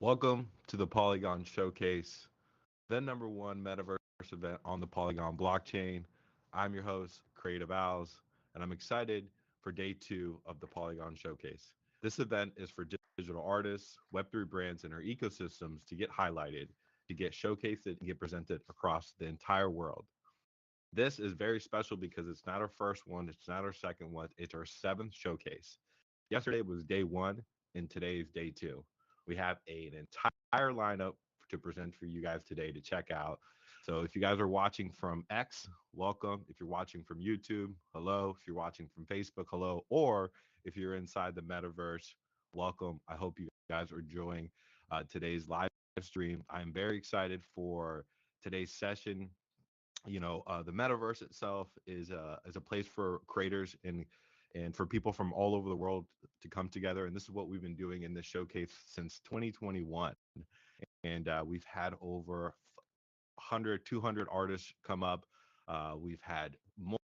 Welcome to the Polygon Showcase, the number one metaverse event on the Polygon blockchain. I'm your host, Creative Owls, and I'm excited for day two of the Polygon Showcase. This event is for digital artists, Web3 brands, and our ecosystems to get highlighted, to get showcased, and get presented across the entire world. This is very special because it's not our first one, it's not our second one, it's our seventh showcase. Yesterday was day one, and today is day two. We have an entire lineup to present for you guys today to check out. So if you guys are watching from X, welcome. If you're watching from YouTube, hello. If you're watching from Facebook, hello. Or if you're inside the metaverse, welcome. I hope you guys are enjoying today's live stream. I'm very excited for today's session. The metaverse itself is a place for creators and for people from all over the world to come together, and this is what we've been doing in this showcase since 2021. And we've had over 100 200 artists come up. We've had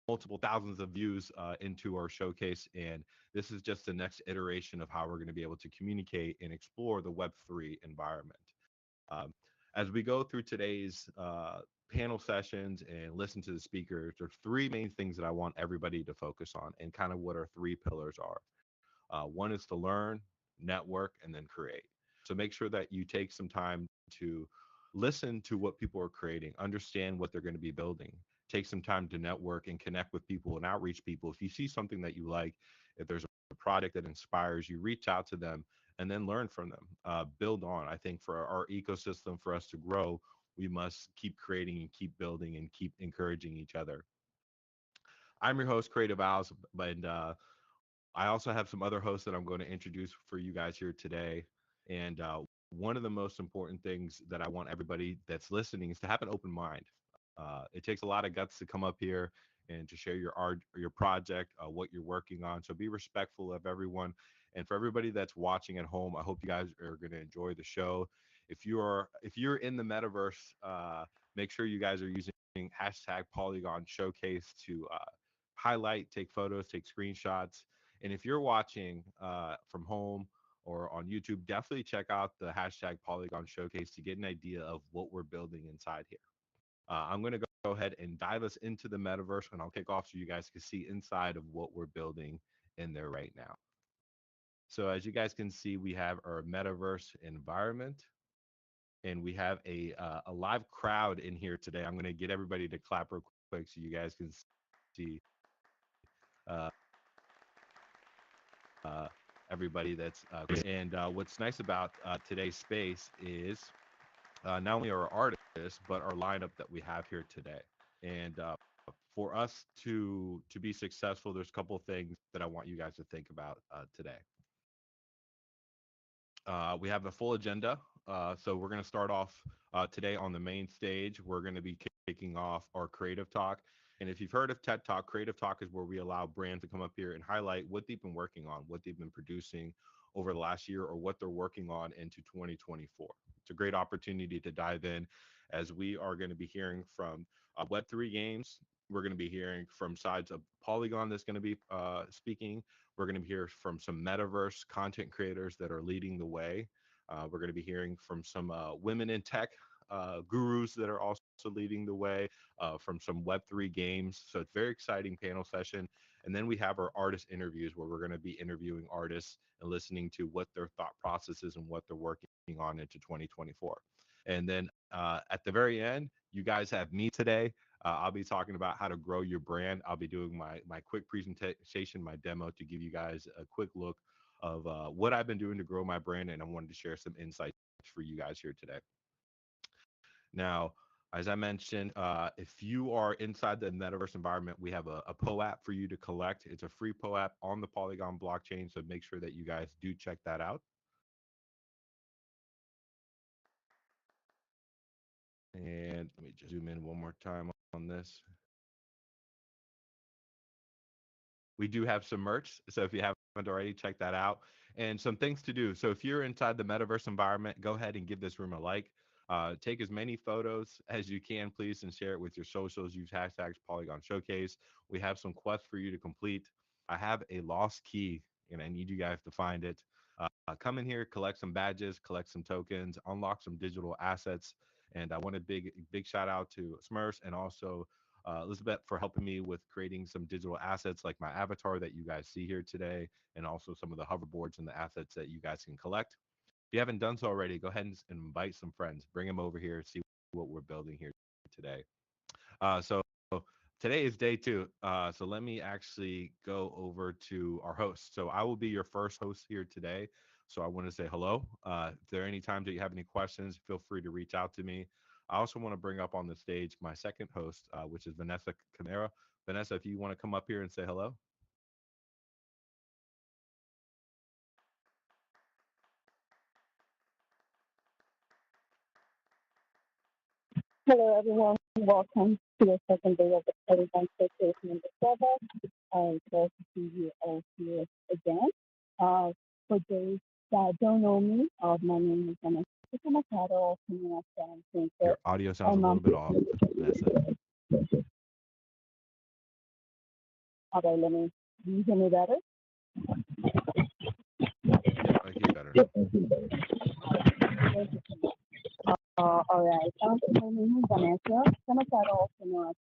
multiple thousands of views into our showcase, and this is just the next iteration of how we're going to be able to communicate and explore the Web3 environment. um, as we go through today's panel sessions and listen to the speakers, there's three main things that I want everybody to focus on, and kind of what our three pillars are. One is to learn, network, and then create. So make sure that you take some time to listen to what people are creating, understand what they're going to be building. Take some time to network and connect with people and outreach people. If you see something that you like, if there's a product that inspires you, reach out to them and then learn from them. Build on. I think for our ecosystem, for us to grow, we must keep creating and keep building and keep encouraging each other. I'm your host, Creative Owls, and I also have some other hosts that I'm going to introduce for you guys here today. And one of the most important things that I want everybody that's listening is to have an open mind. It takes a lot of guts to come up here and to share your art, your project, what you're working on. So be respectful of everyone. And for everybody that's watching at home, I hope you guys are going to enjoy the show. If you're in the metaverse, make sure you guys are using hashtag Polygon Showcase to highlight, take photos, take screenshots. And if you're watching from home or on YouTube, definitely check out the hashtag Polygon Showcase to get an idea of what we're building inside here. I'm going to go ahead and dive us into the metaverse, and I'll kick off so you guys can see inside of what we're building in there right now. So as you guys can see, we have our metaverse environment, and we have a live crowd in here today. I'm going to get everybody to clap real quick so you guys can see everybody that's and what's nice about today's space is not only our artists but our lineup that we have here today. And for us to be successful, there's a couple of things that I want you guys to think about today. We have a full agenda. So we're going to start off today on the main stage. We're going to be kicking off our creative talk. And if you've heard of TED Talk, creative talk is where we allow brands to come up here and highlight what they've been working on, what they've been producing over the last year, or what they're working on into 2024. It's a great opportunity to dive in, as we are going to be hearing from Web3 games. We're going to be hearing from sides of Polygon that's going to be speaking. We're going to hear from some metaverse content creators that are leading the way. We're going to be hearing from some women in tech gurus that are also leading the way, from some Web3 games. So it's a very exciting panel session. And then we have our artist interviews, where we're going to be interviewing artists and listening to what their thought process is and what they're working on into 2024. And then at the very end, you guys have me today. I'll be talking about how to grow your brand. I'll be doing my quick presentation, my demo, to give you guys a quick look of what I've been doing to grow my brand, and I wanted to share some insights for you guys here today. Now, as I mentioned, if you are inside the metaverse environment, we have a PO app for you to collect. It's a free PO app on the Polygon blockchain, so make sure that you guys do check that out. And let me just zoom in one more time on this. We do have some merch, so if you haven't already, check that out. And some things to do. So if you're inside the metaverse environment, go ahead and give this room a like. Take as many photos as you can, please, and share it with your socials. Use hashtags Polygon Showcase. We have some quests for you to complete. I have a lost key, and I need you guys to find it. Come in here, collect some badges, collect some tokens, unlock some digital assets. And I want a big shout out to Smurfs and also Elizabeth for helping me with creating some digital assets like my avatar that you guys see here today, and also some of the hoverboards and the assets that you guys can collect. If you haven't done so already, go ahead and invite some friends, bring them over here, see what we're building here today. So today is day two. So let me actually go over to our host. So I will be your first host here today. So I want to say hello. If there are any times that you have any questions, feel free to reach out to me. I also want to bring up on the stage my second host, which is Vanessa Camara. Vanessa, if you want to come up here and say hello. Hello, everyone. Welcome to the second day of the Polygon Showcase number 7. Glad to see you all here again. For those that don't know me, my name is Vanessa Matado, coming up from Center, Your audio sounds a and little bit off, Vanessa. okay, do you hear me better? Yep, I hear you better Yep. now. Thank you so much. All right. My name is Vanessa Samataro, also known as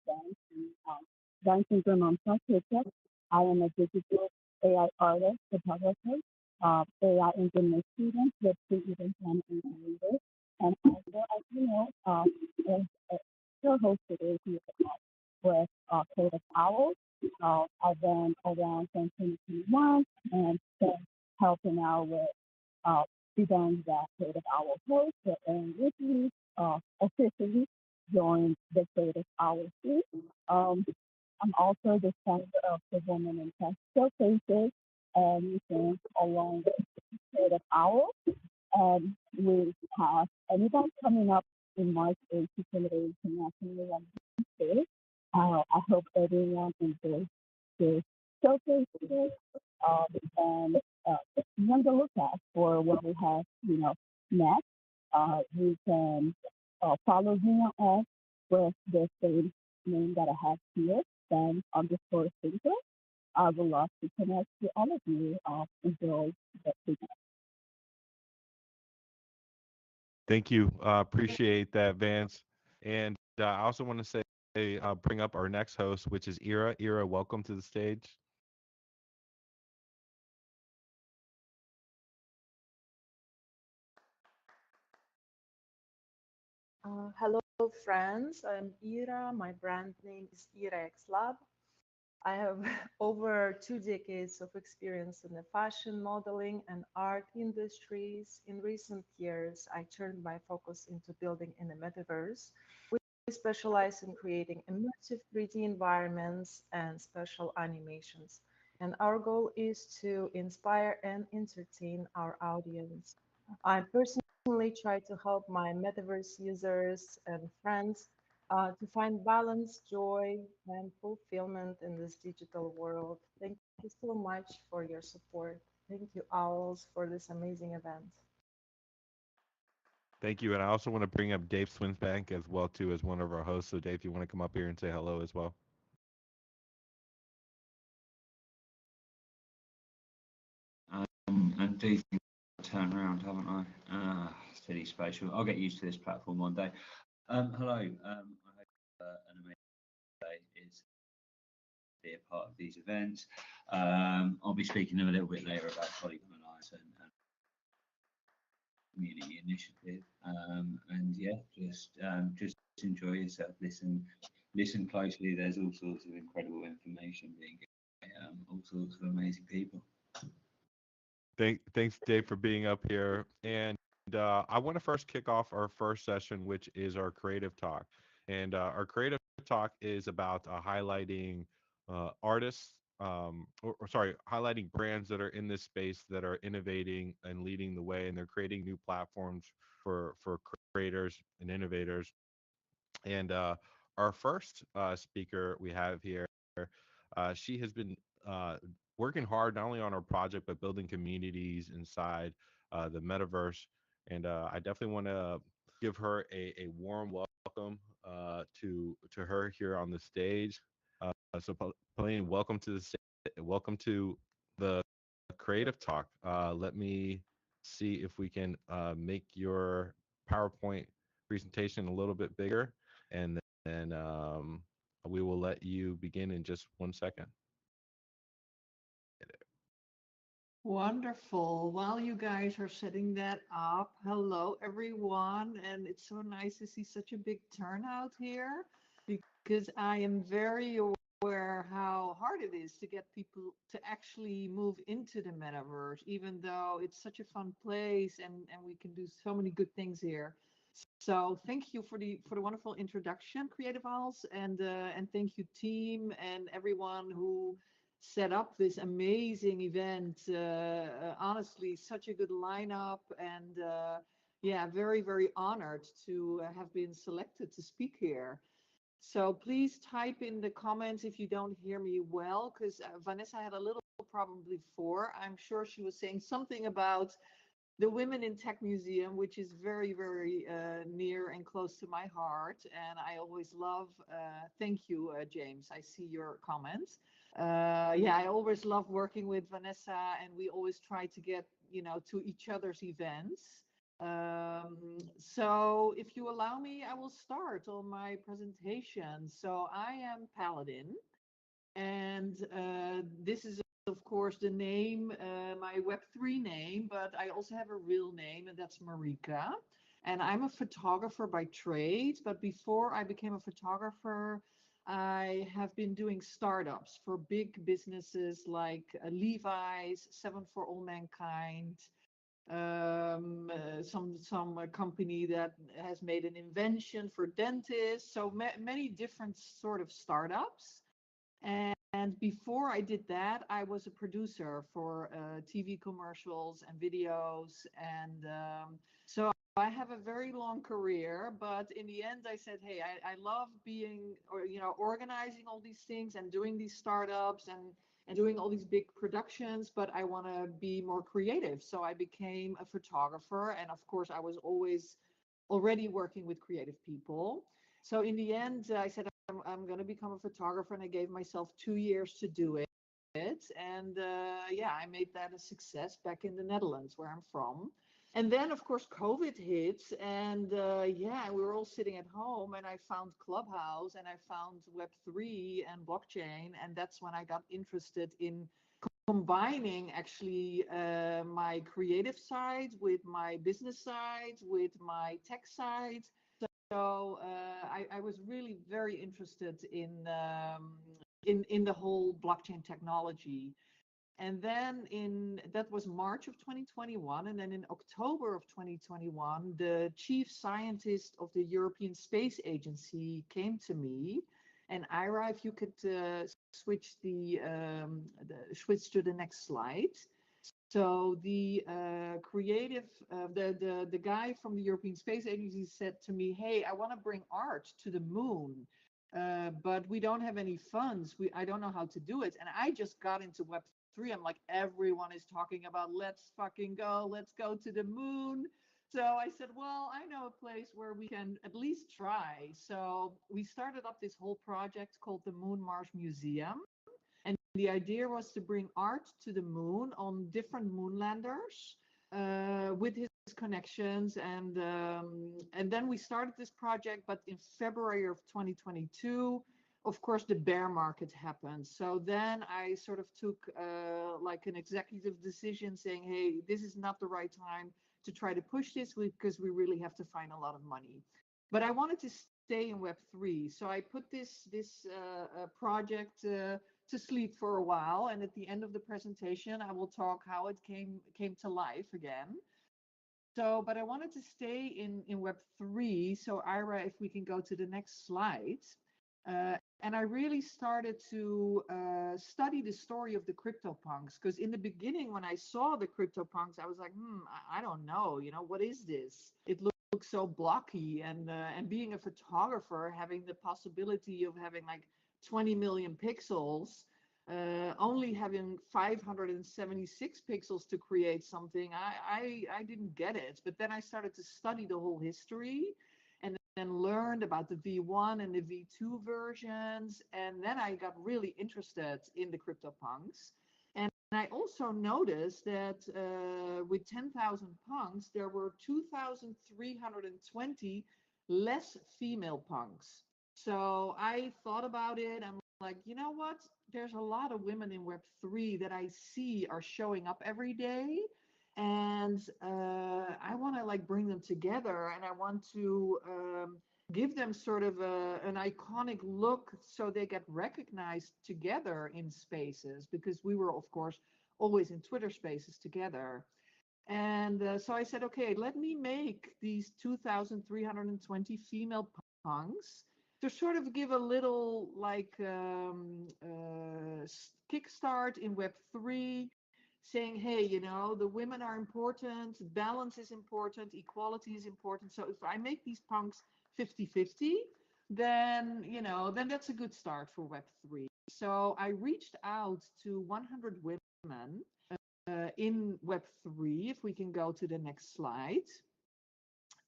Dance Incremental Picture. I am a digital AI artist, photographer, AI engineer student with the event planning and creator. And also, as you know, as a co-host today here with Creative Owls. I've been around since 2021 and been helping out with uh, events that Creative Owl hosts, and recently officially joined the Creative Owl team. Um, I'm also the founder of the Women in Tech Showcases and things along with Creative Owl. We have an event coming up in March 8th to celebrate International Women's Day. I hope everyone enjoys this showcase today, and be on the lookout for what we have, next. You can follow me on X with the same name that I have here, then underscore thinker. I would love to connect with all of you. Enjoy the Thank you. Appreciate that, Vance. And I also want to say, bring up our next host, which is Ira. Ira, welcome to the stage. Hello, friends. I'm Ira. My brand name is Ira X Lab. I have over 2 decades of experience in the fashion, modeling, and art industries. In recent years, I turned my focus into building in the metaverse. We specialize in creating immersive 3D environments and special animations. And our goal is to inspire and entertain our audience. I personally try to help my metaverse users and friends to find balance, joy, and fulfillment in this digital world. Thank you so much for your support. Thank you, Owls, for this amazing event. Thank you. And I also want to bring up Dave Swinsbank as well too as one of our hosts. So Dave, if you want to come up here and say hello as well. And do things turn around, haven't I? Silly spatial. I'll get used to this platform one day. Hello. I hope an amazing day is be a part of these events. I'll be speaking a little bit later about Polygon Alliance and community initiative. And yeah, just enjoy yourself. Listen closely. There's all sorts of incredible information being given by all sorts of amazing people. Thanks, Dave, for being up here. And I want to first kick off our first session, which is our creative talk. And our creative talk is about highlighting artists, or sorry, highlighting brands that are in this space that are innovating and leading the way, and they're creating new platforms for creators and innovators. And our first speaker we have here, she has been working hard not only on her project but building communities inside the metaverse. And I definitely want to give her a warm welcome to her here on the stage. So, Pauline, welcome to the welcome to the Creative Talk. Let me see if we can make your PowerPoint presentation a little bit bigger, and then we will let you begin in just 1 second. Wonderful. While you guys are setting that up, hello everyone, and it's so nice to see such a big turnout here because I am very aware how hard it is to get people to actually move into the metaverse, even though it's such a fun place and we can do so many good things here. So thank you for the wonderful introduction, Creative Owls, and thank you team and everyone who set up this amazing event. Honestly, such a good lineup, and yeah, very, very honored to have been selected to speak here. So please type in the comments if you don't hear me well, because Vanessa had a little problem before. I'm sure she was saying something about the Women in Tech Museum, which is very, very near and close to my heart. And I always love, thank you, James. I see your comments. Yeah, I always love working with Vanessa, and we always try to get, to each other's events. So if you allow me, I will start on my presentation. So I am Paladin, and this is of course the name, my Web3 name, but I also have a real name, and that's Marika. And I'm a photographer by trade, but before I became a photographer, I have been doing startups for big businesses like Levi's, Seven for All Mankind, some company that has made an invention for dentists. So many different sort of startups. And before I did that, I was a producer for TV commercials and videos. And so I have a very long career, but in the end, I said, hey, I love being, organizing all these things and doing these startups and doing all these big productions, but I want to be more creative. So I became a photographer. And of course, I was always already working with creative people. So in the end, I said, I'm going to become a photographer, and I gave myself 2 years to do it. And yeah, I made that a success back in the Netherlands, where I'm from. And then, of course, COVID hit, and yeah, we were all sitting at home, and I found Clubhouse, and I found Web3 and blockchain, and that's when I got interested in combining actually my creative side with my business side, with my tech side. So I was really very interested in the whole blockchain technology. And then that was March of 2021, and then in October of 2021, the chief scientist of the European Space Agency came to me. And Ira, if you could switch switch to the next slide. So the the guy from the European Space Agency said to me, "Hey, I want to bring art to the moon, but we don't have any funds. I don't know how to do it." And I just got into Web3. I'm like, everyone is talking about, let's fucking go, let's go to the moon. So I said, well, I know a place where we can at least try. So we started up this whole project called the Moon Mars Museum. And the idea was to bring art to the moon on different moonlanders with his connections. And then we started this project, but in February of 2022, of course, the bear market happened. So then I sort of took like an executive decision saying, hey, this is not the right time to try to push this because we really have to find a lot of money. But I wanted to stay in Web3. So I put this project to sleep for a while, and at the end of the presentation I will talk how it came to life again. So but I wanted to stay in Web3. So Ira, if we can go to the next slide. And I really started to study the story of the CryptoPunks, because in the beginning when I saw the CryptoPunks, I was like, I don't know, what is this? It looks so blocky, and being a photographer, having the possibility of having like 20 million pixels, only having 576 pixels to create something, I didn't get it. But then I started to study the whole history, and then learned about the V1 and the V2 versions. And then I got really interested in the CryptoPunks. I also noticed that with 10,000 punks, there were 2,320 less female punks. So I thought about it. I'm like, you know what? There's a lot of women in Web3 that I see are showing up every day. And I want to like bring them together, and I want to give them sort of an iconic look so they get recognized together in spaces, because we were, of course, always in Twitter spaces together. And so I said, okay, let me make these 2,320 female punks to sort of give a little like kickstart in Web3, saying, hey, you know, the women are important, balance is important, equality is important. So if I make these punks 50-50, then, you know, then that's a good start for Web3. So I reached out to 100 women in Web3, if we can go to the next slide.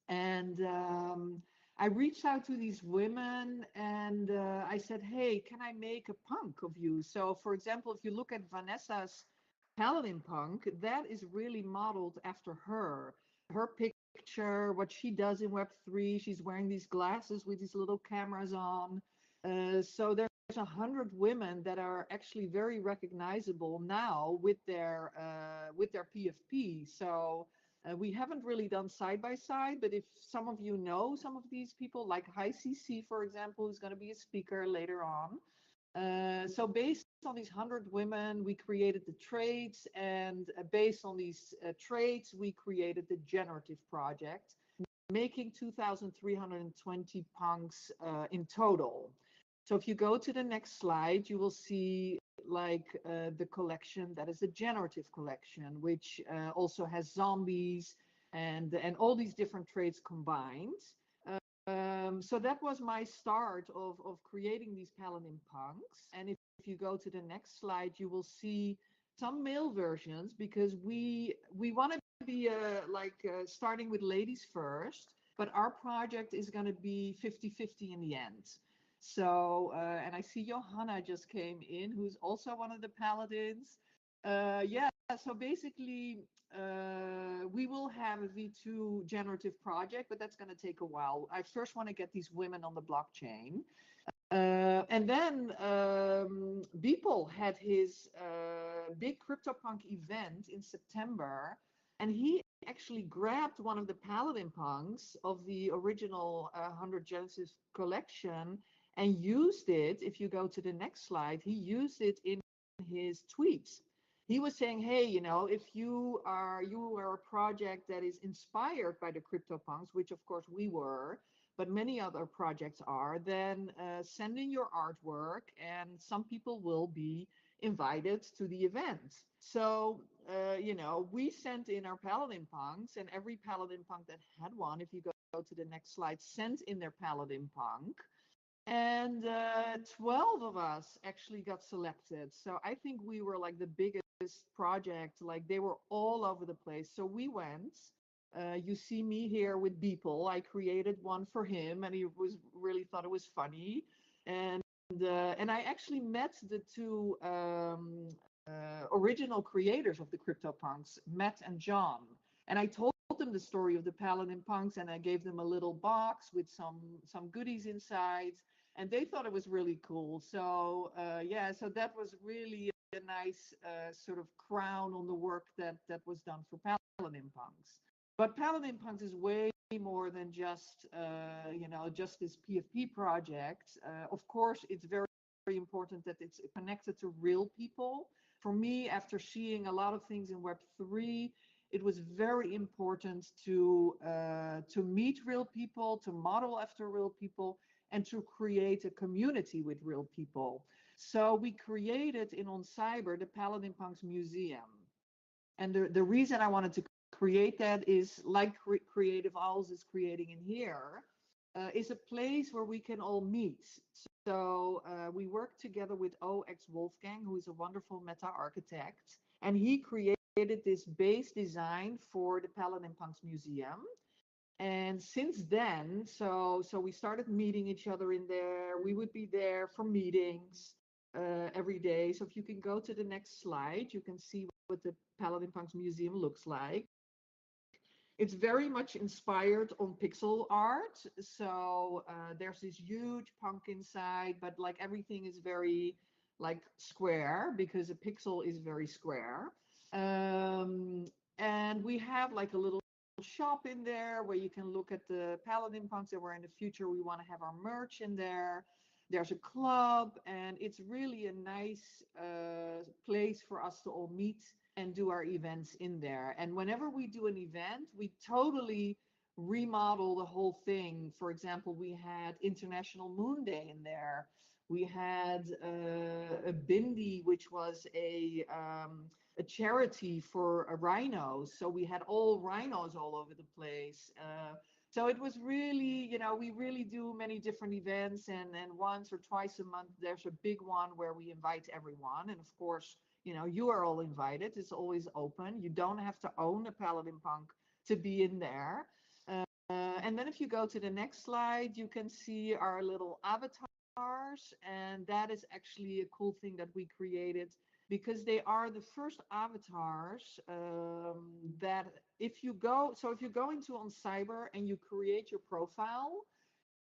And I reached out to these women, and I said, hey, can I make a punk of you? So, for example, if you look at Vanessa's Paladin punk, that is really modeled after her. Her picture, what she does in Web3, she's wearing these glasses with these little cameras on. So there's 100 women that are actually very recognizable now with their PFP. So we haven't really done side by side, but if some of you know some of these people, like High CC, for example, who's going to be a speaker later on. So based on these 100 women, we created the traits, and based on these traits, we created the generative project, making 2,320 punks in total. So if you go to the next slide, you will see like the collection that is a generative collection, which also has zombies and all these different traits combined. So that was my start of creating these Paladin punks. And if you go to the next slide, you will see some male versions, because we want to be starting with ladies first, but our project is going to be 50-50 in the end. So, and I see Johanna just came in, who's also one of the Paladins. Yeah, so basically, we will have a V2 generative project, but that's going to take a while. I first want to get these women on the blockchain. And then Beeple had his big CryptoPunk event in September, and he actually grabbed one of the Paladin punks of the original 100 Genesis collection and used it. If you go to the next slide, he used it in his tweets. He was saying, hey, you know, if you are a project that is inspired by the CryptoPunks, which of course we were, but many other projects are, then send in your artwork, and some people will be invited to the event. So, you know, we sent in our Paladin punks, and every Paladin punk that had one, if you go to the next slide, sent in their Paladin punk. And 12 of us actually got selected. So I think we were like the biggest project, like they were all over the place. So we went. You see me here with Beeple. I created one for him, and he really thought it was funny. And I actually met the two original creators of the CryptoPunks, Matt and John. And I told them the story of the Paladin punks, and I gave them a little box with some goodies inside, and they thought it was really cool. So yeah, so that was really a nice sort of crown on the work that was done for Paladin punks. But Paladin punks is way more than just you know, just this PFP project. Of course, it's very, very important that it's connected to real people. For me, after seeing a lot of things in Web3, it was very important to meet real people, to model after real people, and to create a community with real people. So we created in On Cyber the Paladin Punks Museum. And the reason I wanted to create that is, like Creative Owls is creating in here, is a place where we can all meet. So we worked together with OX Wolfgang, who is a wonderful meta architect, and he created this base design for the Paladin Punks Museum. And since then, so we started meeting each other in there. We would be there for meetings. every day. So if you can go to the next slide, you can see what the Paladin Punks Museum looks like. It's very much inspired on pixel art. So there's this huge punk inside, but like everything is very like square because a pixel is very square. And we have like a little shop in there where you can look at the Paladin Punks that where in the future we want to have our merch in there. There's a club, and it's really a nice place for us to all meet and do our events in there. And whenever we do an event, we totally remodel the whole thing. For example, we had International Moon Day in there. We had a bindi, which was a charity for rhinos. So we had all rhinos all over the place. So it was really, you know, we really do many different events, and once or twice a month, there's a big one where we invite everyone. And of course, you know, you are all invited. It's always open. You don't have to own a Paladin Punk to be in there. And then if you go to the next slide, you can see our little avatars. And that is actually a cool thing that we created because they are the first avatars that if you go into on Cyber and you create your profile,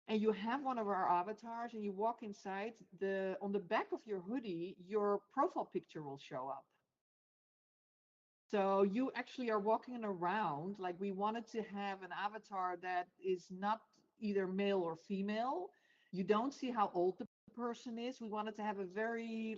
and you have one of our avatars and you walk inside, on the back of your hoodie, your profile picture will show up. So you actually are walking around, like we wanted to have an avatar that is not either male or female. You don't see how old the person is. We wanted to have a very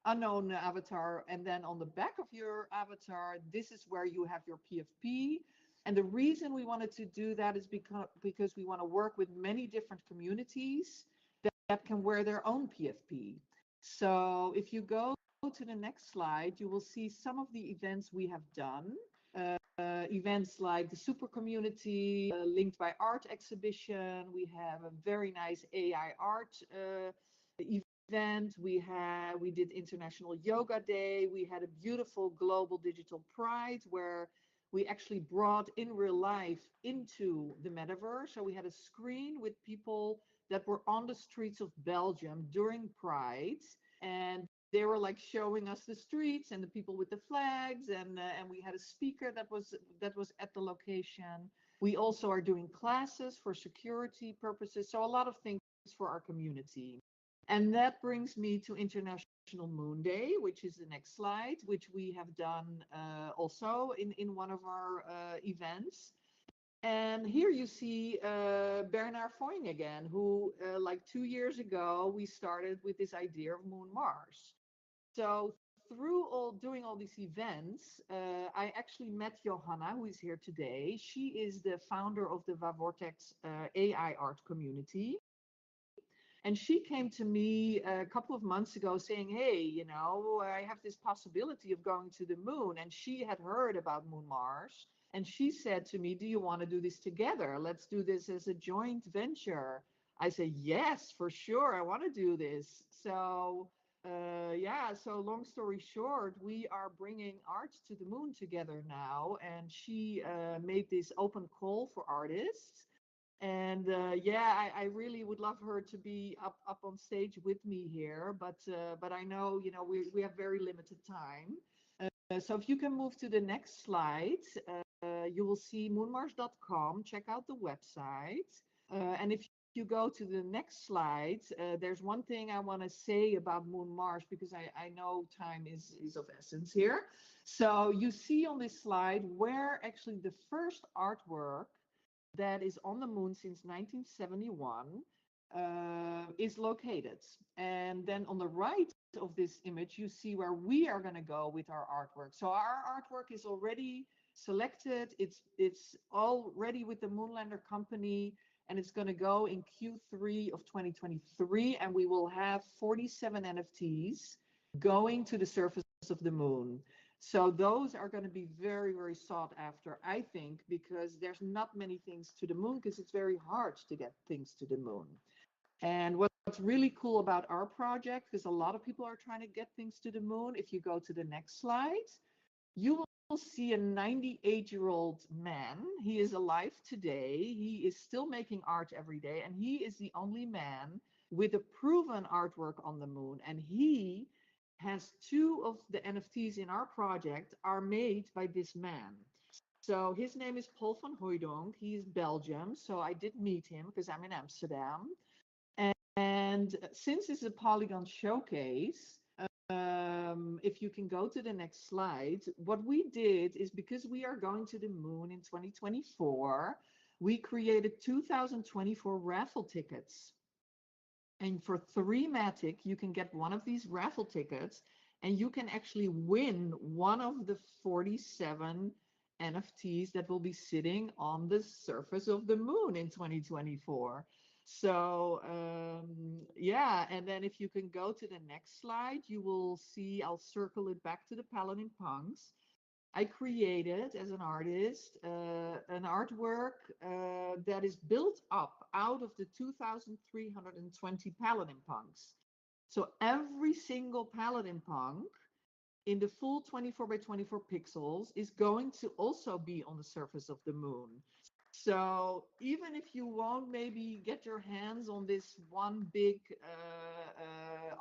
unknown avatar. And then on the back of your avatar, this is where you have your PFP. And the reason we wanted to do that is because we want to work with many different communities that can wear their own PFP. So if you go to the next slide, you will see some of the events we have done. Events like the Super Community, Linked by Art exhibition. We have a very nice AI art event. We did International Yoga Day. We had a beautiful global digital pride where we actually brought in real life into the metaverse. So we had a screen with people that were on the streets of Belgium during Pride, and they were like showing us the streets and the people with the flags, and we had a speaker that was at the location. We also are doing classes for security purposes, so a lot of things for our community. And that brings me to International Moon Day, which is the next slide, which we have done also in one of our events. And here you see Bernard Foyne again, who like 2 years ago, we started with this idea of Moon Mars. So through doing all these events, I actually met Johanna, who is here today. She is the founder of the Vavortex AI art community. And she came to me a couple of months ago saying, hey, you know, I have this possibility of going to the moon. And she had heard about Moon Mars. And she said to me, do you want to do this together? Let's do this as a joint venture. I said, yes, for sure. I want to do this. So, so long story short, we are bringing art to the moon together now. And she made this open call for artists. And I really would love her to be up on stage with me here, but I know, you know, we have very limited time. So if you can move to the next slide, you will see moonmars.com. Check out the website, and if you go to the next slide, there's one thing I want to say about Moon Mars because I know time is of essence here. So you see on this slide where actually the first artwork that is on the moon since 1971 is located. And then on the right of this image, you see where we are going to go with our artwork. So our artwork is already selected. It's already with the Moonlander company, and it's going to go in Q3 of 2023. And we will have 47 NFTs going to the surface of the moon. So those are going to be very, very sought after, I think, because there's not many things to the moon because it's very hard to get things to the moon. And what's really cool about our project, because a lot of people are trying to get things to the moon, if you go to the next slide, you will see a 98-year-old man. He is alive today. He is still making art every day, and he is the only man with a proven artwork on the moon. And he has two of the NFTs in our project are made by this man. So his name is Paul van Hooijdonk. He's Belgium. So I did meet him because I'm in Amsterdam. And since it's a Polygon showcase, if you can go to the next slide, what we did is because we are going to the moon in 2024, we created 2024 raffle tickets. And for 3matic, you can get one of these raffle tickets and you can actually win one of the 47 NFTs that will be sitting on the surface of the moon in 2024. So yeah, and then if you can go to the next slide, you will see, I'll circle it back to the Paladin Punks. I created as an artist an artwork that is built up out of the 2,320 Paladin Punks. So every single Paladin Punk in the full 24 by 24 pixels is going to also be on the surface of the moon. So even if you won't maybe get your hands on this one big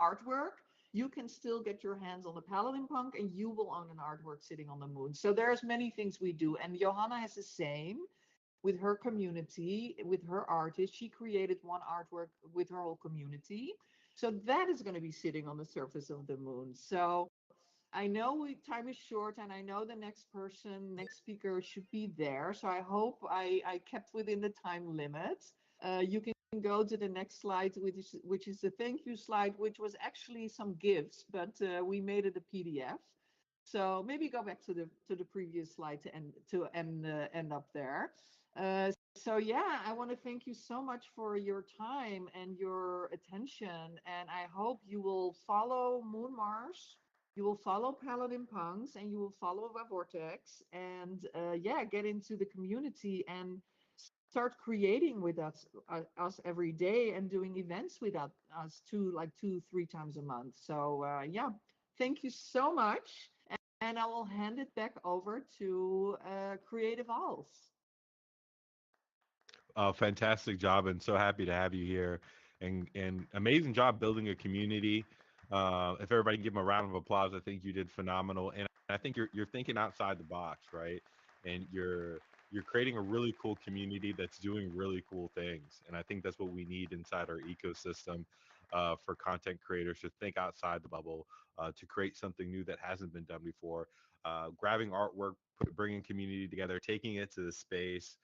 artwork, you can still get your hands on the Paladin Punk and you will own an artwork sitting on the moon. So there's many things we do. And Johanna has the same with her community, with her artist. She created one artwork with her whole community. So that is going to be sitting on the surface of the moon. So I know time is short and I know the next person, next speaker should be there. So I hope I kept within the time limit. You can go to the next slide, which is the thank you slide, which was actually some gifts, but we made it a PDF. So maybe go back to the previous slide to end up there. So yeah, I want to thank you so much for your time and your attention, and I hope you will follow Moon Mars, you will follow Paladin Punks, and you will follow Vortex, and yeah, get into the community and start creating with us every day and doing events with us like 2-3 times a month. So yeah, thank you so much, and I will hand it back over to Creative Owls. Fantastic job, and so happy to have you here, and amazing job building a community. If everybody can give them a round of applause, I think you did phenomenal, and I think you're thinking outside the box, right? And you're creating a really cool community that's doing really cool things, and I think that's what we need inside our ecosystem for content creators to think outside the bubble, to create something new that hasn't been done before. Grabbing artwork, bringing community together, taking it to the space,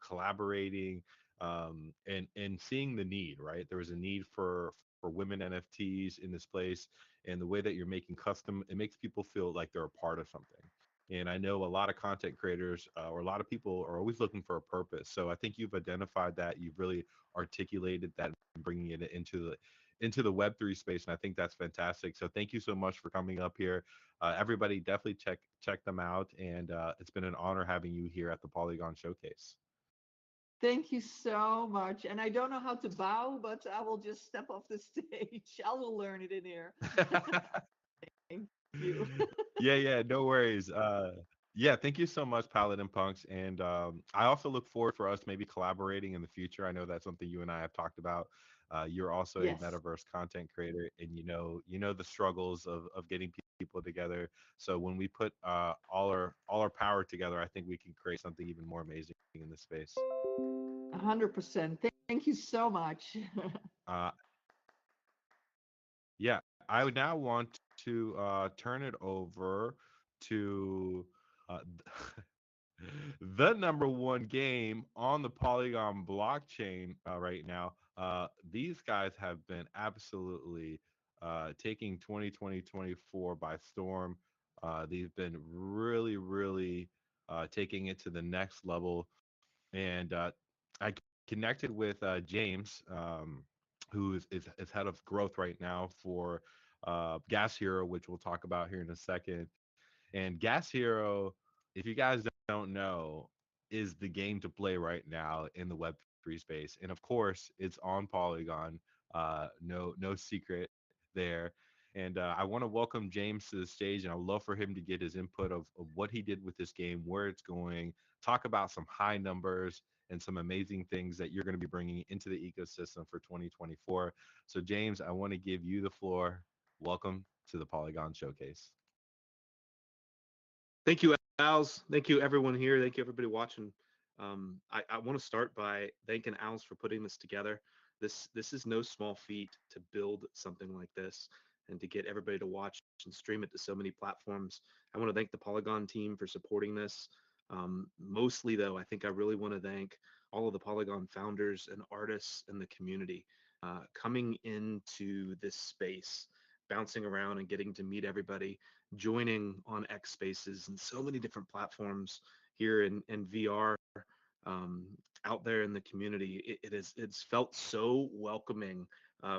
collaborating, and seeing the need. Right, there was a need for women NFTs in this place, and the way that you're making custom, it makes people feel like they're a part of something. And I know a lot of content creators or a lot of people are always looking for a purpose. So I think you've identified that, you've really articulated that, and bringing it into the Web3 space, and I think that's fantastic. So thank you so much for coming up here. Everybody, definitely check them out, and it's been an honor having you here at the Polygon Showcase. Thank you so much. And I don't know how to bow, but I will just step off the stage. I will learn it in here. Thank you. Yeah, no worries. Yeah, thank you so much, Paladin Punks. And I also look forward for us maybe collaborating in the future. I know that's something you and I have talked about. You're also a Yes. metaverse content creator, and you know the struggles of getting people together. So when we put all our power together, I think we can create something even more amazing in this space. 100%. Thank you so much. Uh, yeah, I would now want to turn it over to uh, the number one game on the Polygon blockchain right now. These guys have been absolutely taking 2024 by storm. They've been really, really taking it to the next level. And I connected with James, who is head of growth right now for Gas Hero, which we'll talk about here in a second. And Gas Hero, if you guys don't know, is the game to play right now in the Web3 space. And of course, it's on Polygon. No secret there. And I want to welcome James to the stage, and I'd love for him to get his input of what he did with this game, where it's going, talk about some high numbers and some amazing things that you're going to be bringing into the ecosystem for 2024. So, James, I want to give you the floor. Welcome to the Polygon Showcase. Thank you, Als. Thank you, everyone here. Thank you, everybody watching. I want to start by thanking Als for putting this together. This is no small feat to build something like this and to get everybody to watch and stream it to so many platforms. I want to thank the Polygon team for supporting this. Mostly, though, I think I really want to thank all of the Polygon founders and artists in the community coming into this space, bouncing around and getting to meet everybody, joining on X Spaces and so many different platforms here in VR, um, out there in the community. It's felt so welcoming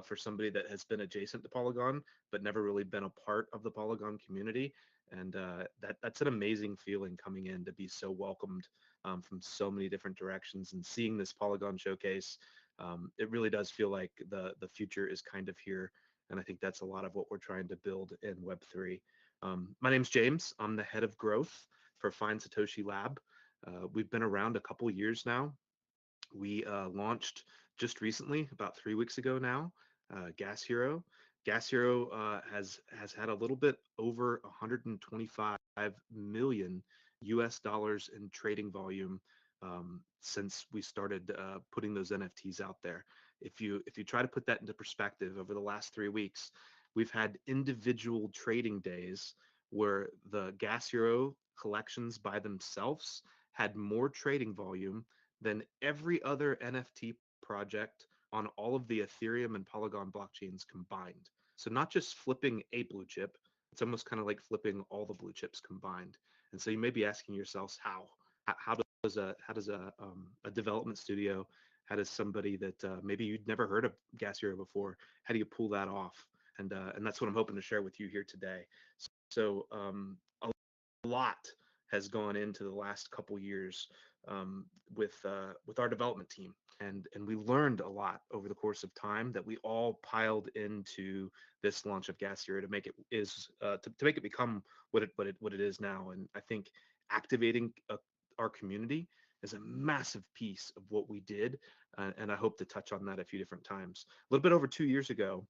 for somebody that has been adjacent to Polygon but never really been a part of the Polygon community. And that's an amazing feeling coming in to be so welcomed from so many different directions and seeing this Polygon showcase. It really does feel like the future is kind of here. And I think that's a lot of what we're trying to build in Web3. My name's James. I'm the head of growth for Find Satoshi Lab. We've been around a couple years now. We launched just recently, about 3 weeks ago now, Gas Hero. Gas Hero has had a little bit over 125 million US dollars in trading volume since we started putting those NFTs out there. If you try to put that into perspective, over the last 3 weeks, we've had individual trading days where the Gas Hero collections by themselves had more trading volume than every other NFT project on all of the Ethereum and Polygon blockchains combined. So not just flipping a blue chip, it's almost kind of like flipping all the blue chips combined. And so you may be asking yourselves how. How does a development studio, how does somebody that maybe you'd never heard of Gas Hero before, how do you pull that off? And that's what I'm hoping to share with you here today. So a lot has gone into the last couple years with our development team, and we learned a lot over the course of time that we all piled into this launch of Gas Hero to make it to make it become what it is now. And I think activating our community is a massive piece of what we did, and I hope to touch on that a few different times. A little bit over 2 years ago,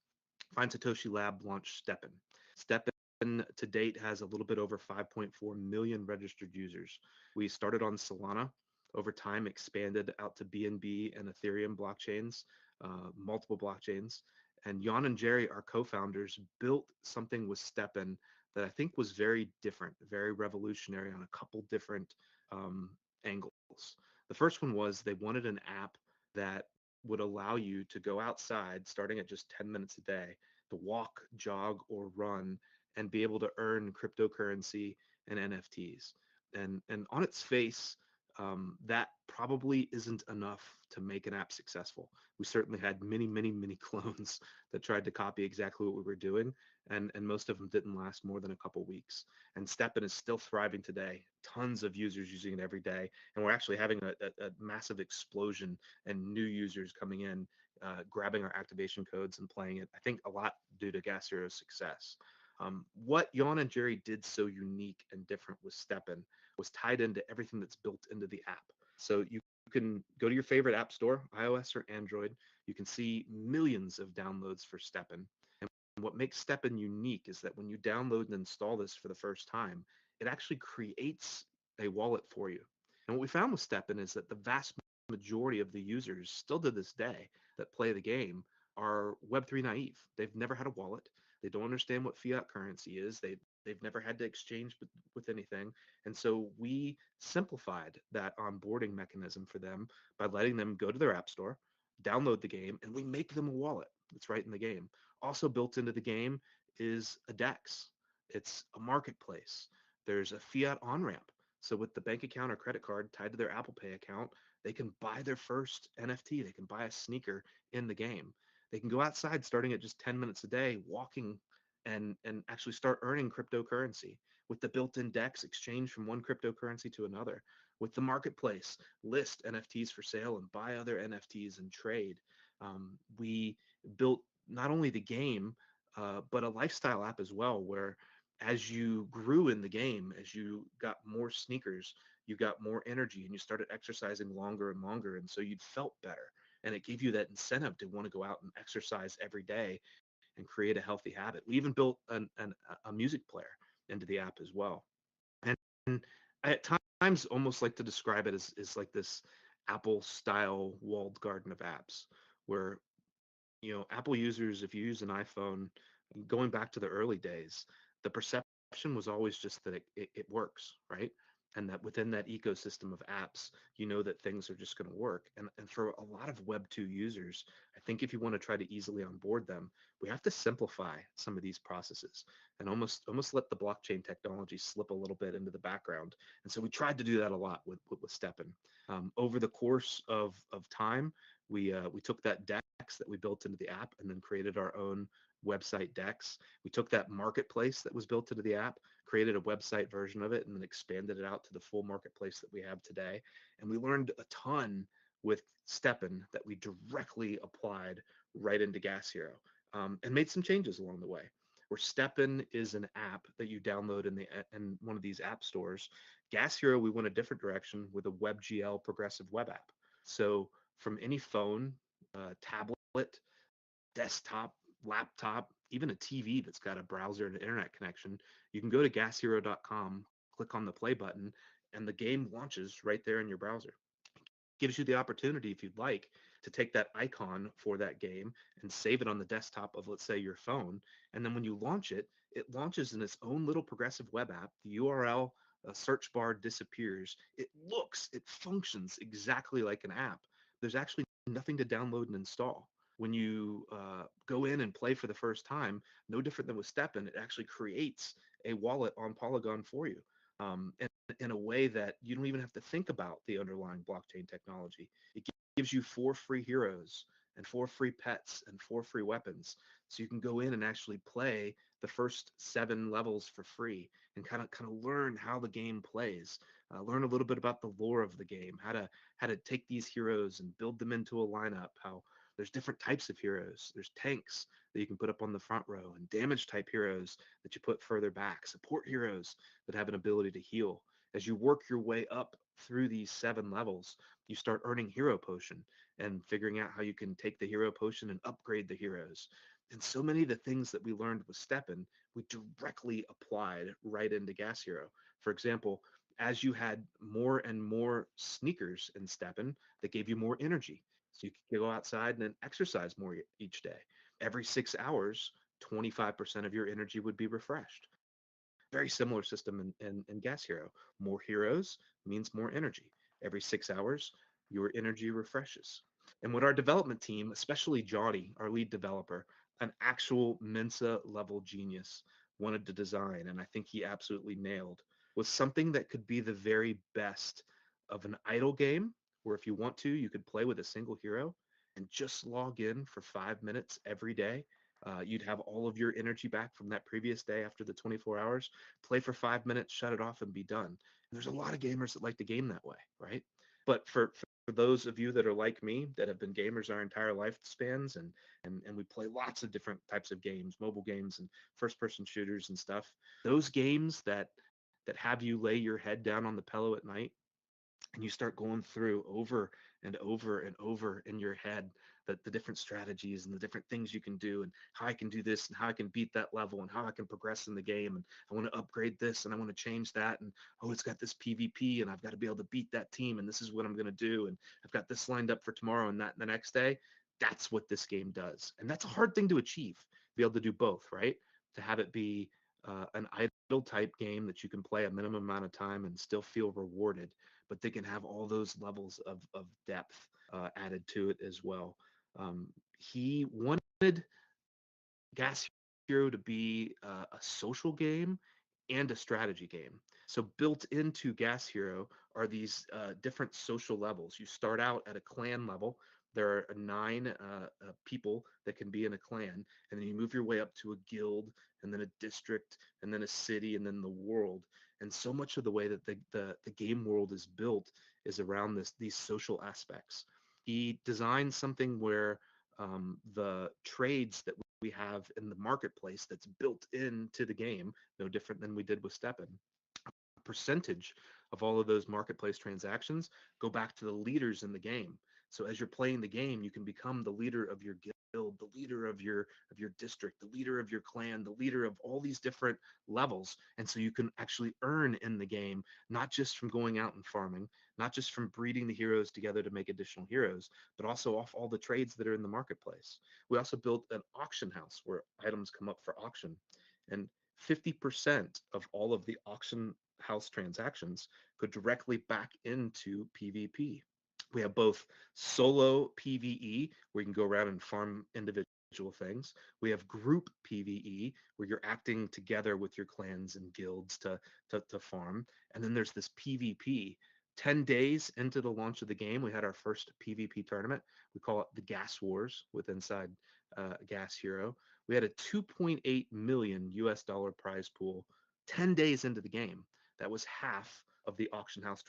Find Satoshi Lab launched STEPN. STEPN to date has a little bit over 5.4 million registered users. We started on Solana, over time expanded out to BNB and Ethereum blockchains, multiple blockchains. And Jan and Jerry, our co-founders, built something with STEPN that I think was very different, very revolutionary on a couple different angles. The first one was they wanted an app that would allow you to go outside starting at just 10 minutes a day to walk, jog, or run and be able to earn cryptocurrency and NFTs. And on its face, that probably isn't enough to make an app successful. We certainly had many clones that tried to copy exactly what we were doing, and most of them didn't last more than a couple weeks. And STEPN is still thriving today. Tons of users using it every day, and we're actually having a massive explosion and new users coming in, grabbing our activation codes and playing it. I think a lot due to Gas Hero's success. What Jan and Jerry did so unique and different with STEPN was tied into everything that's built into the app. So you can go to your favorite app store, iOS or Android. You can see millions of downloads for STEPN. And what makes STEPN unique is that when you download and install this for the first time, it actually creates a wallet for you. And what we found with STEPN is that the vast majority of the users still to this day that play the game are Web3 naive. They've never had a wallet. They don't understand what fiat currency is. They've never had to exchange with anything. And so we simplified that onboarding mechanism for them by letting them go to their app store, download the game, and we make them a wallet that's right in the game. Also built into the game is a DEX. It's a marketplace. There's a fiat on-ramp. So with the bank account or credit card tied to their Apple Pay account, they can buy their first NFT. They can buy a sneaker in the game. They can go outside starting at just 10 minutes a day, walking and actually start earning cryptocurrency. With the built-in DEX, exchange from one cryptocurrency to another. With the marketplace, list NFTs for sale and buy other NFTs and trade. We built not only the game, but a lifestyle app as well, where as you grew in the game, as you got more sneakers, you got more energy and you started exercising longer and longer. And so you felt better. And it gave you that incentive to want to go out and exercise every day and create a healthy habit. We even built a music player into the app as well. And I at times almost like to describe it as like this Apple style walled garden of apps where Apple users, if you use an iPhone, going back to the early days, the perception was always just that it works, right? And that within that ecosystem of apps, you know that things are just going to work. And for a lot of Web2 users, I think if you want to try to easily onboard them, we have to simplify some of these processes and almost let the blockchain technology slip a little bit into the background. And so we tried to do that a lot with Steppen. Over the course of time, we took that DEX that we built into the app and then created our own website DEX. We took that marketplace that was built into the app, created a website version of it, and then expanded it out to the full marketplace that we have today. And we learned a ton with Steppen that we directly applied right into Gas Hero, and made some changes along the way. Where Steppen is an app that you download in one of these app stores, Gas Hero, we went a different direction with a WebGL progressive web app. So from any phone, tablet, desktop, laptop, even a TV that's got a browser and an internet connection, you can go to gashero.com, click on the play button, and the game launches right there in your browser. Gives you the opportunity, if you'd like, to take that icon for that game and save it on the desktop of, let's say, your phone. And then when you launch it, it launches in its own little progressive web app. The URL search bar disappears. It functions exactly like an app. There's actually nothing to download and install. When you go in and play for the first time, no different than with Steppen, it actually creates a wallet on Polygon for you. And in a way that you don't even have to think about the underlying blockchain technology. It gives you 4 free heroes and 4 free pets and 4 free weapons. So you can go in and actually play the first 7 levels for free and kind of learn how the game plays, learn a little bit about the lore of the game, how to take these heroes and build them into a lineup, how there's different types of heroes. There's tanks that you can put up on the front row and damage type heroes that you put further back, support heroes that have an ability to heal. As you work your way up through these 7 levels, you start earning hero potion and figuring out how you can take the hero potion and upgrade the heroes. And so many of the things that we learned with Steppen, we directly applied right into Gas Hero. For example, as you had more and more sneakers in Steppen, that gave you more energy. So you could go outside and then exercise more each day. Every 6 hours, 25% of your energy would be refreshed. Very similar system in Gas Hero. More heroes means more energy. Every 6 hours, your energy refreshes. And what our development team, especially Johnny, our lead developer, an actual Mensa level genius, wanted to design, and I think he absolutely nailed, was something that could be the very best of an idle game, where if you want to, you could play with a single hero and just log in for 5 minutes every day. You'd have all of your energy back from that previous day after the 24 hours, play for 5 minutes, shut it off, and be done. And there's a lot of gamers that like to game that way, right? But for those of you that are like me, that have been gamers our entire lifespans, and we play lots of different types of games, mobile games and first-person shooters and stuff, those games that have you lay your head down on the pillow at night and you start going through over and over and over in your head the different strategies and the different things you can do and how I can do this and how I can beat that level and how I can progress in the game, and I want to upgrade this and I want to change that, and oh, it's got this PvP and I've got to be able to beat that team and this is what I'm going to do, and I've got this lined up for tomorrow and that the next day. That's what this game does, and that's a hard thing to achieve, be able to do both, right? To have it be an idle type game that you can play a minimum amount of time and still feel rewarded, but they can have all those levels of depth added to it as well. He wanted Gas Hero to be a social game and a strategy game. So built into Gas Hero are these different social levels. You start out at a clan level. There are 9 people that can be in a clan, and then you move your way up to a guild, and then a district, and then a city, and then the world. And so much of the way that the game world is built is around these social aspects. He designed something where the trades that we have in the marketplace that's built into the game, no different than we did with Steppen. A percentage of all of those marketplace transactions go back to the leaders in the game. So as you're playing the game, you can become the leader of your guild, the leader of your district, the leader of your clan, the leader of all these different levels. And so you can actually earn in the game, not just from going out and farming, not just from breeding the heroes together to make additional heroes, but also off all the trades that are in the marketplace. We also built an auction house where items come up for auction, and 50% of all of the auction house transactions go directly back into PvP. We have both solo PvE, where you can go around and farm individual things. We have group PvE, where you're acting together with your clans and guilds to farm. And then there's this PvP. 10 days into the launch of the game, we had our first PvP tournament. We call it the Gas Wars with inside Gas Hero. We had a 2.8 million US dollar prize pool 10 days into the game. That was half of the auction house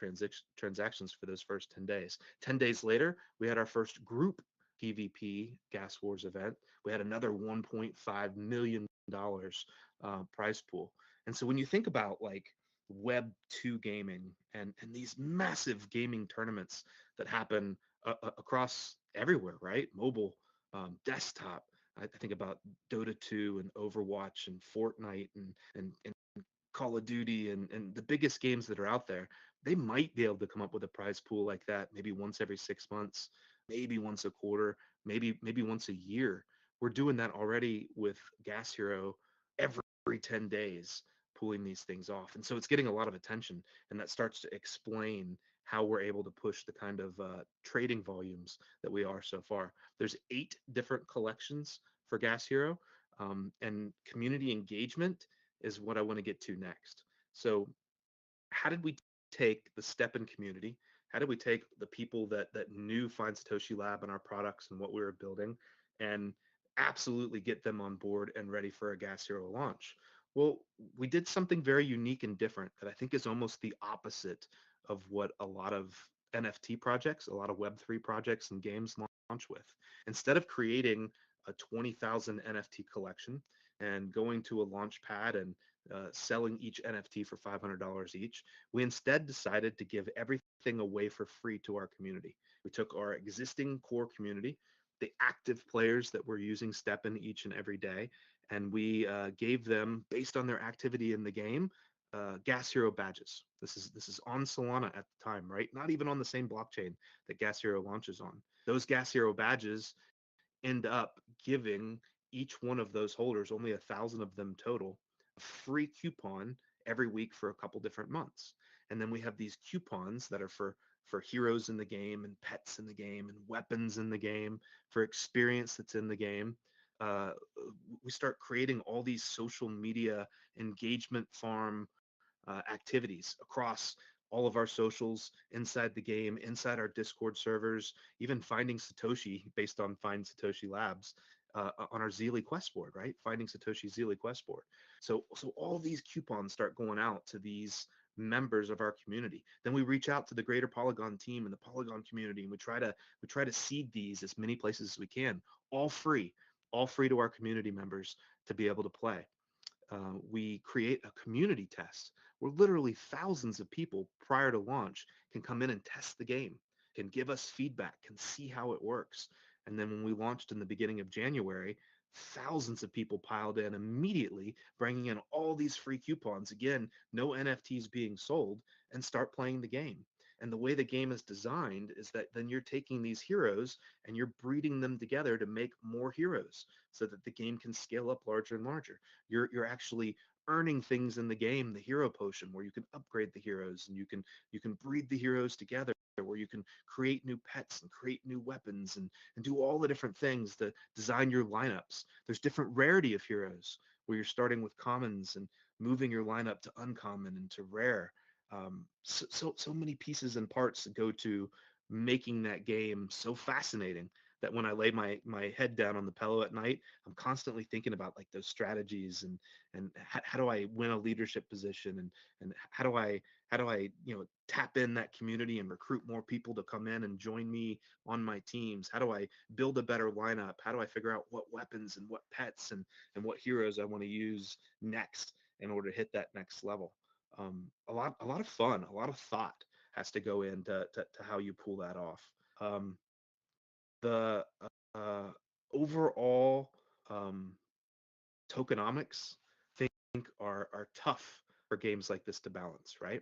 transactions for those first 10 days. 10 days later, we had our first group PvP Gas Wars event. We had another $1.5 million prize pool. And so when you think about like Web 2 gaming and these massive gaming tournaments that happen across everywhere, right? Mobile, desktop. I think about Dota 2 and Overwatch and Fortnite and Call of Duty and the biggest games that are out there. They might be able to come up with a prize pool like that maybe once every 6 months, maybe once a quarter, maybe once a year. We're doing that already with Gas Hero every 10 days, pulling these things off. And so it's getting a lot of attention, and that starts to explain how we're able to push the kind of trading volumes that we are so far. There's 8 different collections for Gas Hero, and community engagement is what I want to get to next. So how did we take the Steppen community? How did we take the people that knew Find Satoshi Lab and our products and what we were building, and absolutely get them on board and ready for a Gas Hero launch? Well, we did something very unique and different that I think is almost the opposite of what a lot of NFT projects, a lot of Web3 projects and games launch with. Instead of creating a 20,000 NFT collection and going to a launch pad and selling each NFT for $500 each, we instead decided to give everything away for free to our community. We took our existing core community, the active players that were using Steppen each and every day, and we gave them, based on their activity in the game, Gas Hero badges. This is on Solana at the time, right? Not even on the same blockchain that Gas Hero launches on. Those Gas Hero badges end up giving each one of those holders, only 1,000 of them total, a free coupon every week for a couple different months. And then we have these coupons that are for heroes in the game and pets in the game and weapons in the game, for experience that's in the game. We start creating all these social media engagement farm activities across all of our socials, inside the game, inside our Discord servers, even finding Satoshi based on Find Satoshi Labs on our Zeely quest board, right? Finding Satoshi Zeely quest board. So all these coupons start going out to these members of our community. Then we reach out to the greater Polygon team and the Polygon community, and we try to seed these as many places as we can, all free to our community members to be able to play. We create a community test where literally thousands of people prior to launch can come in and test the game, can give us feedback, can see how it works. And then when we launched in the beginning of January, thousands of people piled in immediately, bringing in all these free coupons. Again, no NFTs being sold, and start playing the game. And the way the game is designed is that then you're taking these heroes and you're breeding them together to make more heroes so that the game can scale up larger and larger. You're actually earning things in the game, the hero potion, where you can upgrade the heroes and you can breed the heroes together, where you can create new pets and create new weapons and do all the different things to design your lineups. There's different rarity of heroes where you're starting with commons and moving your lineup to uncommon and to rare. So many pieces and parts that go to making that game so fascinating that when I lay my head down on the pillow at night, I'm constantly thinking about like those strategies and how do I win a leadership position, and how do I tap in that community and recruit more people to come in and join me on my teams? How do I build a better lineup? How do I figure out what weapons and what pets and what heroes I want to use next in order to hit that next level? A lot of fun, a lot of thought has to go into to how you pull that off. Um, the uh, overall um, tokenomics think are tough for games like this to balance, right?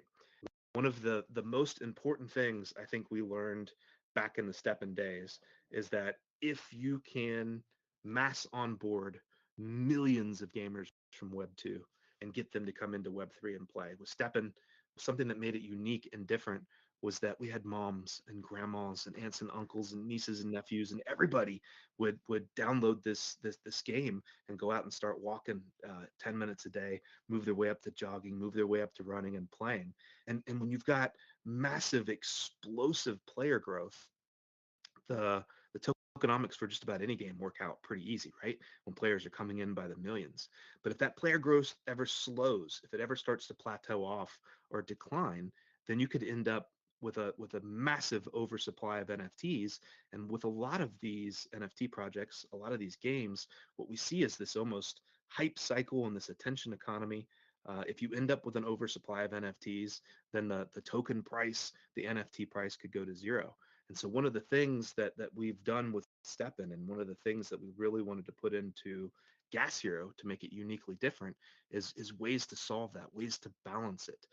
One of the most important things I think we learned back in the Steppen days is that if you can mass onboard millions of gamers from Web 2 and get them to come into Web 3 and play, with Steppen, something that made it unique and different was that we had moms and grandmas and aunts and uncles and nieces and nephews, and everybody would download this game and go out and start walking 10 minutes a day, move their way up to jogging, move their way up to running and playing. And when you've got massive explosive player growth, the tokenomics for just about any game work out pretty easy, right? When players are coming in by the millions. But if that player growth ever slows, if it ever starts to plateau off or decline, then you could end up with a massive oversupply of NFTs. And with a lot of these NFT projects, a lot of these games, what we see is this almost hype cycle and this attention economy. If you end up with an oversupply of NFTs, then the token price, the NFT price could go to zero. And so one of the things that we've done with Steppen, and one of the things that we really wanted to put into Gas Hero to make it uniquely different is ways to solve that, ways to balance it.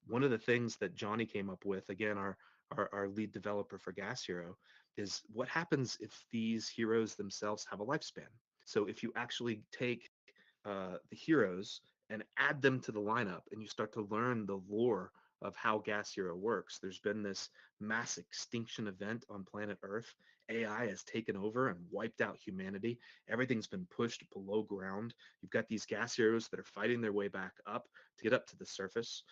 One of the things that Johnny came up with, again, our lead developer for Gas Hero, is what happens if these heroes themselves have a lifespan. So if you actually take the heroes and add them to the lineup and you start to learn the lore of how Gas Hero works. There's been this mass extinction event on planet Earth. AI has taken over and wiped out humanity. Everything's been pushed below ground. You've got these gas heroes that are fighting their way back up to get up to the surface.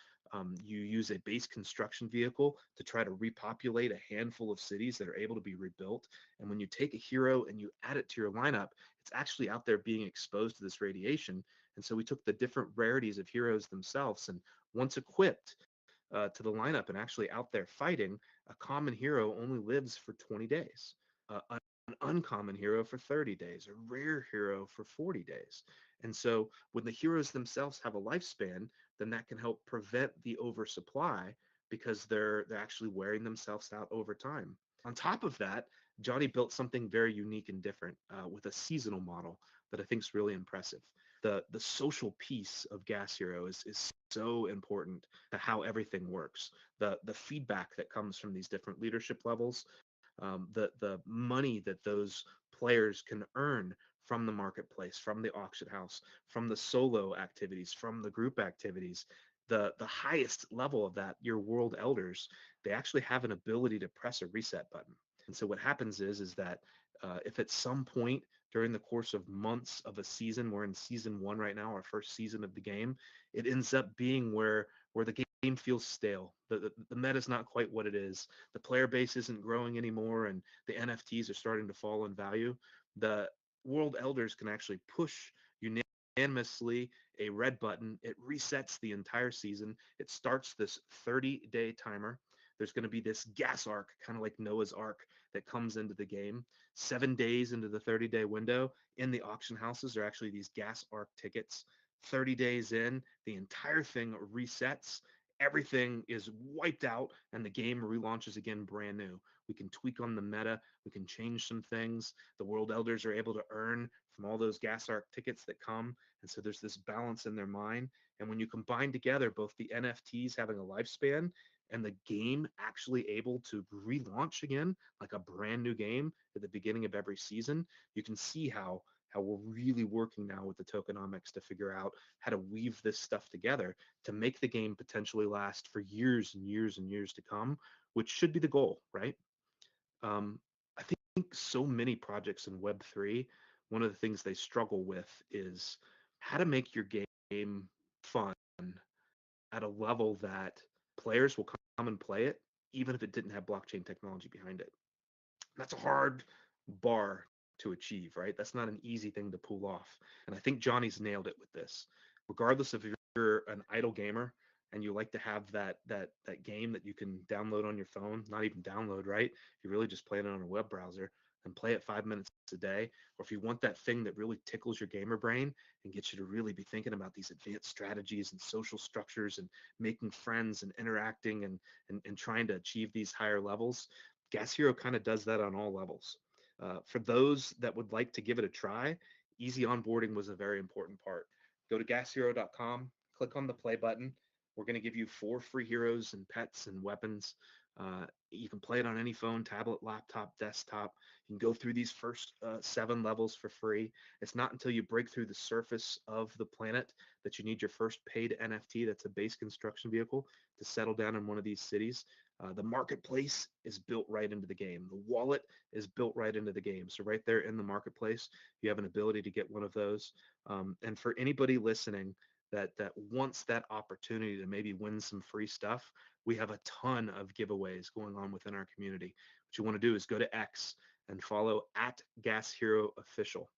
You use a base construction vehicle to try to repopulate a handful of cities that are able to be rebuilt. And when you take a hero and you add it to your lineup, it's actually out there being exposed to this radiation. And so we took the different rarities of heroes themselves, and once equipped, to the lineup and actually out there fighting, a common hero only lives for 20 days, an uncommon hero for 30 days, a rare hero for 40 days. And so when the heroes themselves have a lifespan, then that can help prevent the oversupply because they're actually wearing themselves out over time. On top of that, Johnny built something very unique and different with a seasonal model that I think is really impressive. The social piece of Gas Hero is so important to how everything works. The feedback that comes from these different leadership levels, the money that those players can earn from the marketplace, from the auction house, from the solo activities, from the group activities. The highest level of that, your world elders, they actually have an ability to press a reset button. And so what happens is that if at some point during the course of months of a season, we're in season 1 right now, our first season of the game, it ends up being where the game feels stale. The meta is not quite what it is. The player base isn't growing anymore, and the NFTs are starting to fall in value. The world elders can actually push unanimously a red button. It resets the entire season. It starts this 30-day timer. There's going to be this gas arc, kind of like Noah's Ark, that comes into the game. 7 days into the 30-day window, in the auction houses are actually these gas arc tickets. 30 days in, the entire thing resets. Everything is wiped out, and the game relaunches again brand new. We can tweak on the meta. We can change some things. The world elders are able to earn from all those gas arc tickets that come. And so there's this balance in their mind. And when you combine together both the NFTs having a lifespan and the game actually able to relaunch again, like a brand new game at the beginning of every season, you can see how we're really working now with the tokenomics to figure out how to weave this stuff together to make the game potentially last for years and years and years to come, which should be the goal, right? I think so many projects in Web3, one of the things they struggle with is how to make your game fun at a level that players will come and play it, even if it didn't have blockchain technology behind it. That's a hard bar to achieve, right? That's not an easy thing to pull off. And I think Johnny's nailed it with this. Regardless if you're an idle gamer and you like to have that game that you can download on your phone, not even download, right? You really just play it on a web browser and play it 5 minutes a day. Or if you want that thing that really tickles your gamer brain and gets you to really be thinking about these advanced strategies and social structures and making friends and interacting and trying to achieve these higher levels, Gas Hero kind of does that on all levels. For those that would like to give it a try, easy onboarding was a very important part. Go to gashero.com, click on the play button. We're going to give you 4 free heroes and pets and weapons. You can play it on any phone, tablet, laptop, desktop. You can go through these first 7 levels for free. It's not until you break through the surface of the planet that you need your first paid NFT. That's a base construction vehicle to settle down in one of these cities. The marketplace is built right into the game. The wallet is built right into the game. So right there in the marketplace, you have an ability to get one of those. And for anybody listening that wants that opportunity to maybe win some free stuff, we have a ton of giveaways going on within our community. What you want to do is go to X and follow at Gas Hero Official.